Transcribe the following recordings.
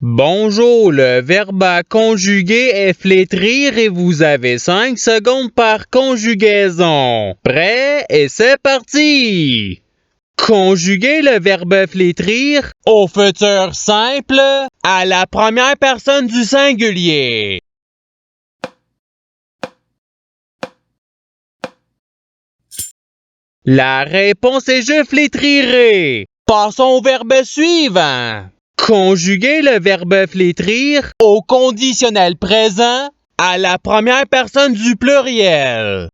Bonjour, le verbe à conjuguer est flétrir et vous avez 5 secondes par conjugaison. Prêt et c'est parti! Conjuguer le verbe flétrir au futur simple à la première personne du singulier. La réponse est je flétrirai. Passons au verbe suivant. Conjuguer le verbe flétrir au conditionnel présent à la première personne du pluriel.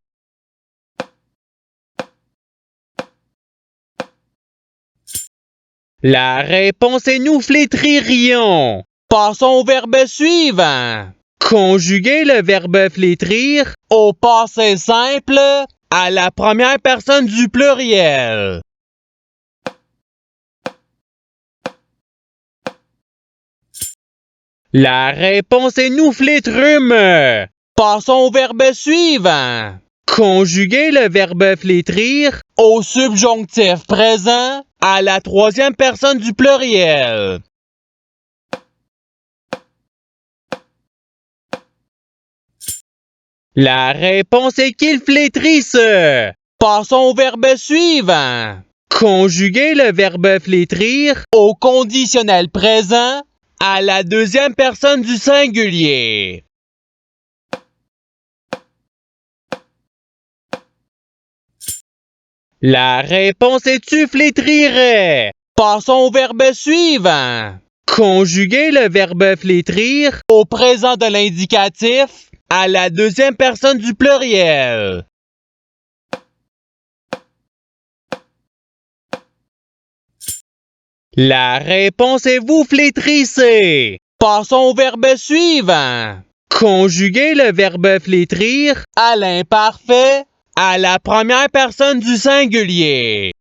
La réponse est nous flétririons. Passons au verbe suivant. Conjuguer le verbe flétrir au passé simple à la première personne du pluriel. La réponse est nous flétrûmes. Passons au verbe suivant. Conjuguer le verbe flétrir au subjonctif présent à la troisième personne du pluriel. La réponse est qu'il flétrisse. Passons au verbe suivant. Conjuguer le verbe flétrir au conditionnel présent à la deuxième personne du singulier. La réponse est tu flétrirais. Passons au verbe suivant. Conjuguer le verbe flétrir au présent de l'indicatif à la deuxième personne du pluriel. La réponse est vous flétrissez. Passons au verbe suivant. Conjuguer le verbe flétrir à l'imparfait à la première personne du singulier.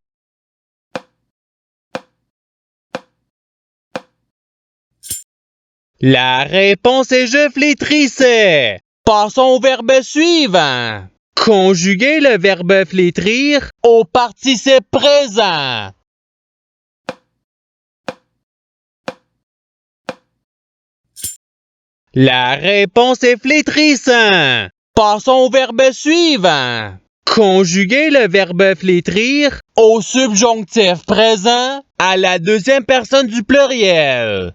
La réponse est je flétrissais. Passons au verbe suivant. Conjuguer le verbe flétrir au participe présent. La réponse est flétrissant. Passons au verbe suivant. Conjuguer le verbe flétrir au subjonctif présent à la deuxième personne du pluriel.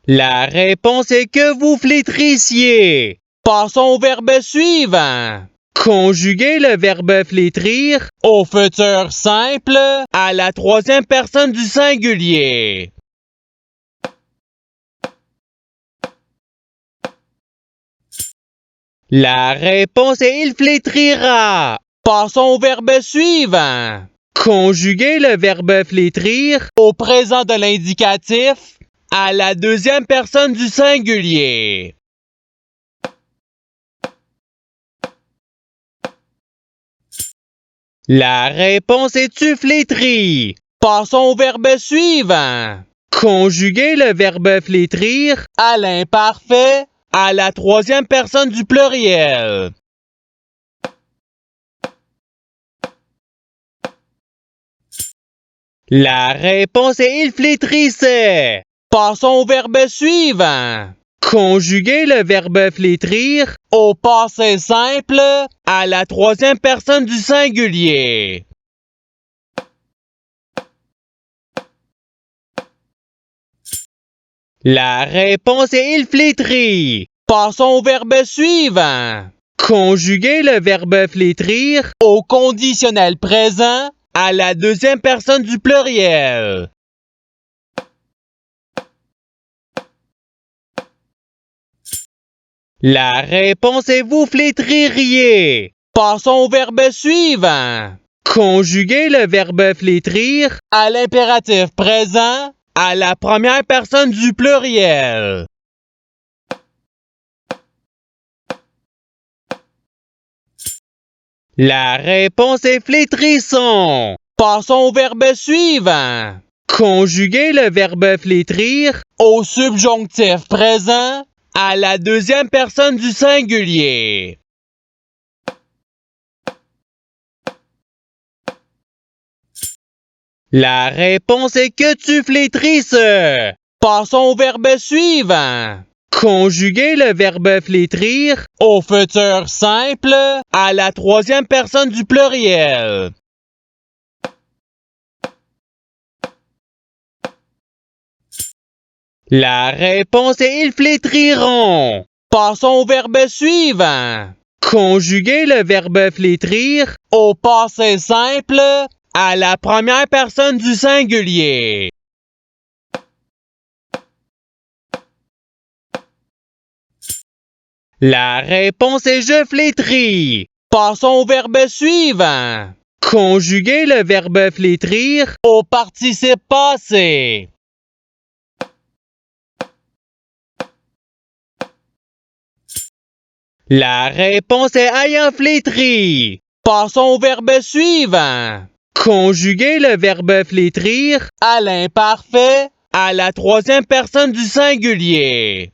La réponse est que vous flétrissiez. Passons au verbe suivant. Conjuguer le verbe flétrir au futur simple à la troisième personne du singulier. La réponse est il flétrira. Passons au verbe suivant. Conjuguer le verbe flétrir au présent de l'indicatif à la deuxième personne du singulier. La réponse est tu flétris. Passons au verbe suivant. Conjuguer le verbe flétrir à l'imparfait à la troisième personne du pluriel. La réponse est il flétrissait. Passons au verbe suivant. Conjuguer le verbe flétrir au passé simple à la troisième personne du singulier. La réponse est il flétrit. Passons au verbe suivant. Conjuguer le verbe flétrir au conditionnel présent à la deuxième personne du pluriel. La réponse est vous flétririez. Passons au verbe suivant. Conjuguer le verbe flétrir à l'impératif présent à la première personne du pluriel. La réponse est flétrisson. Passons au verbe suivant. Conjuguer le verbe flétrir au subjonctif présent à la deuxième personne du singulier. La réponse est que tu flétrisses. Passons au verbe suivant. Conjuguer le verbe flétrir au futur simple à la troisième personne du pluriel. La réponse est ils flétriront. Passons au verbe suivant. Conjuguer le verbe flétrir au passé simple à la première personne du singulier. La réponse est je flétris. Passons au verbe suivant. Conjuguer le verbe flétrir au participe passé. La réponse est ayant flétri. Passons au verbe suivant. Conjuguer le verbe flétrir à l'imparfait à la troisième personne du singulier.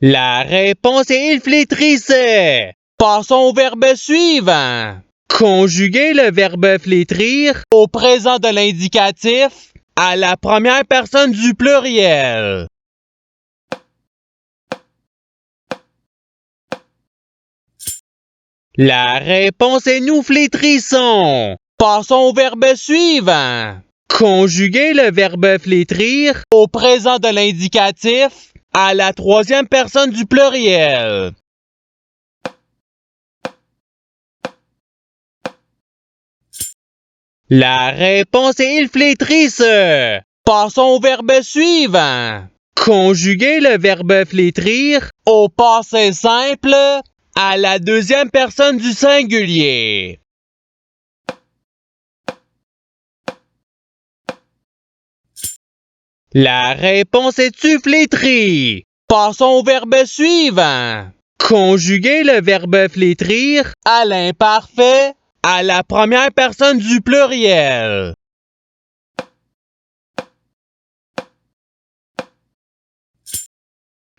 La réponse est il flétrissait. Passons au verbe suivant. Conjuguer le verbe flétrir au présent de l'indicatif à la première personne du pluriel. La réponse est nous flétrissons. Passons au verbe suivant. Conjuguer le verbe flétrir au présent de l'indicatif à la troisième personne du pluriel. La réponse est il flétrisse. Passons au verbe suivant. Conjuguer le verbe flétrir au passé simple à la deuxième personne du singulier. La réponse est tu flétris. Passons au verbe suivant. Conjuguer le verbe flétrir à l'imparfait à la première personne du pluriel.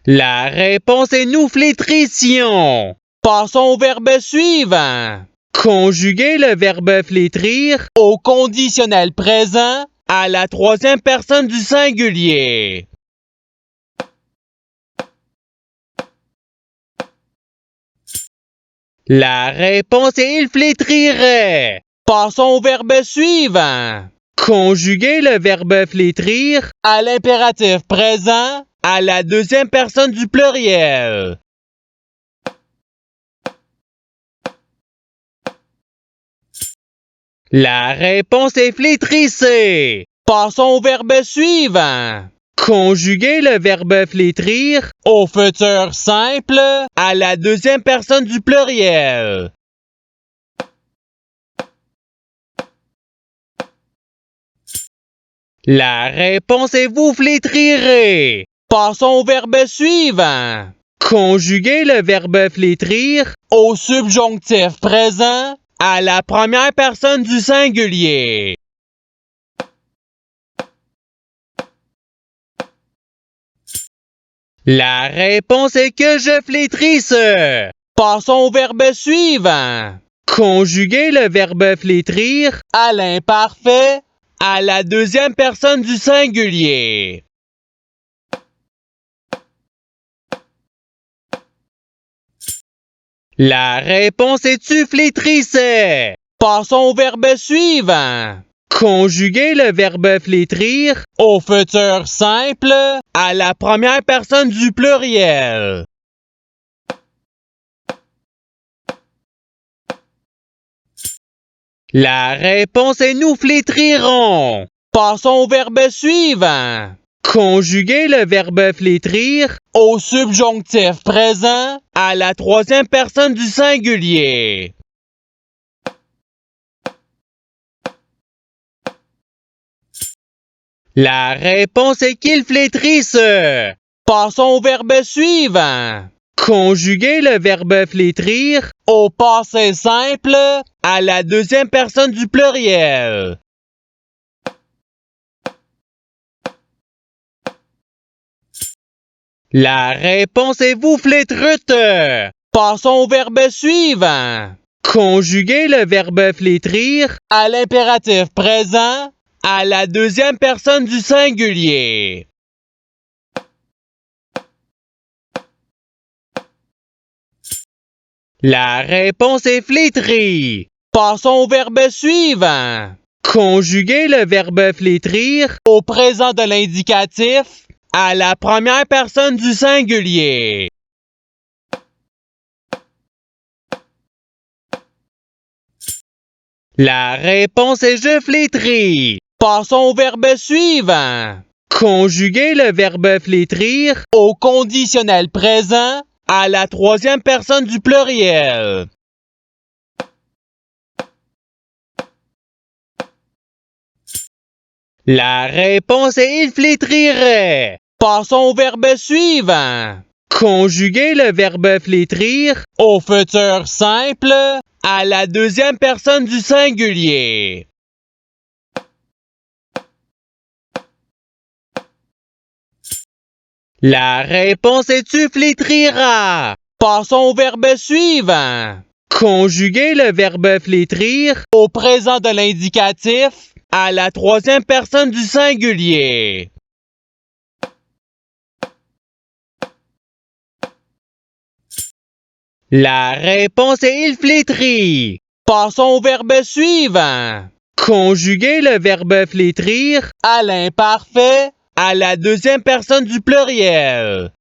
La réponse est nous flétrissions. Passons au verbe suivant. Conjuguer le verbe flétrir au conditionnel présent à la troisième personne du singulier. La réponse est il flétrirait. Passons au verbe suivant. Conjuguer le verbe flétrir à l'impératif présent à la deuxième personne du pluriel. La réponse est flétrisser. Passons au verbe suivant. Conjuguer le verbe flétrir au futur simple à la deuxième personne du pluriel. La réponse est vous flétrirez. Passons au verbe suivant. Conjuguer le verbe flétrir au subjonctif présent à la première personne du singulier. La réponse est que je flétrisse. Passons au verbe suivant. Conjuguer le verbe flétrir à l'imparfait à la deuxième personne du singulier. La réponse est tu flétrissais. Passons au verbe suivant. Conjuguer le verbe flétrir au futur simple à la première personne du pluriel. La réponse est nous flétrirons. Passons au verbe suivant. Conjuguer le verbe flétrir au subjonctif présent à la troisième personne du singulier. La réponse est qu'ils flétrissent. Passons au verbe suivant. Conjuguer le verbe flétrir au passé simple à la deuxième personne du pluriel. La réponse est vous flétrute. Passons au verbe suivant. Conjuguer le verbe flétrir à l'impératif présent à la deuxième personne du singulier. La réponse est flétrie. Passons au verbe suivant. Conjuguer le verbe flétrir au présent de l'indicatif à la première personne du singulier. La réponse est je flétris. Passons au verbe suivant. Conjuguer le verbe flétrir au conditionnel présent à la troisième personne du pluriel. La réponse est il flétrirait. Passons au verbe suivant. Conjuguer le verbe flétrir au futur simple à la deuxième personne du singulier. La réponse est tu flétriras. Passons au verbe suivant. Conjuguer le verbe flétrir au présent de l'indicatif à la troisième personne du singulier. La réponse est il flétrit. Passons au verbe suivant. Conjuguer le verbe flétrir à l'imparfait à la deuxième personne du pluriel.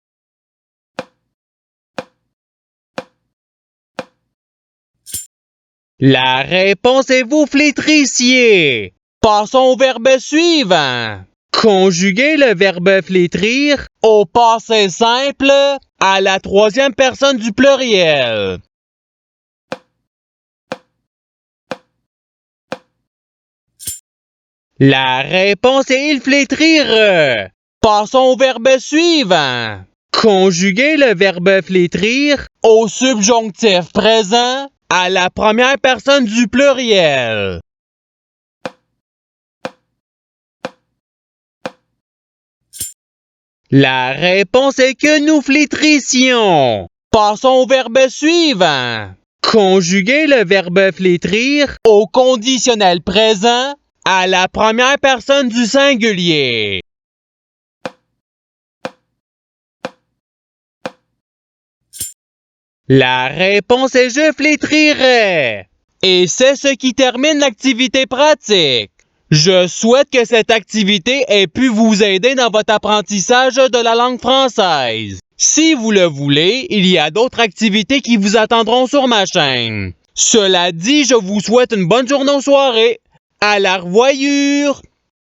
La réponse est vous flétrissiez. Passons au verbe suivant. Conjuguer le verbe flétrir au passé simple à la troisième personne du pluriel. La réponse est il flétrir. Passons au verbe suivant. Conjuguer le verbe flétrir au subjonctif présent à la première personne du pluriel. La réponse est que nous flétrissions. Passons au verbe suivant. Conjuguer le verbe flétrir au conditionnel présent à la première personne du singulier. La réponse est je flétrirais. Et c'est ce qui termine l'activité pratique. Je souhaite que cette activité ait pu vous aider dans votre apprentissage de la langue française. Si vous le voulez, il y a d'autres activités qui vous attendront sur ma chaîne. Cela dit, je vous souhaite une bonne journée ou soirée. À la revoyure!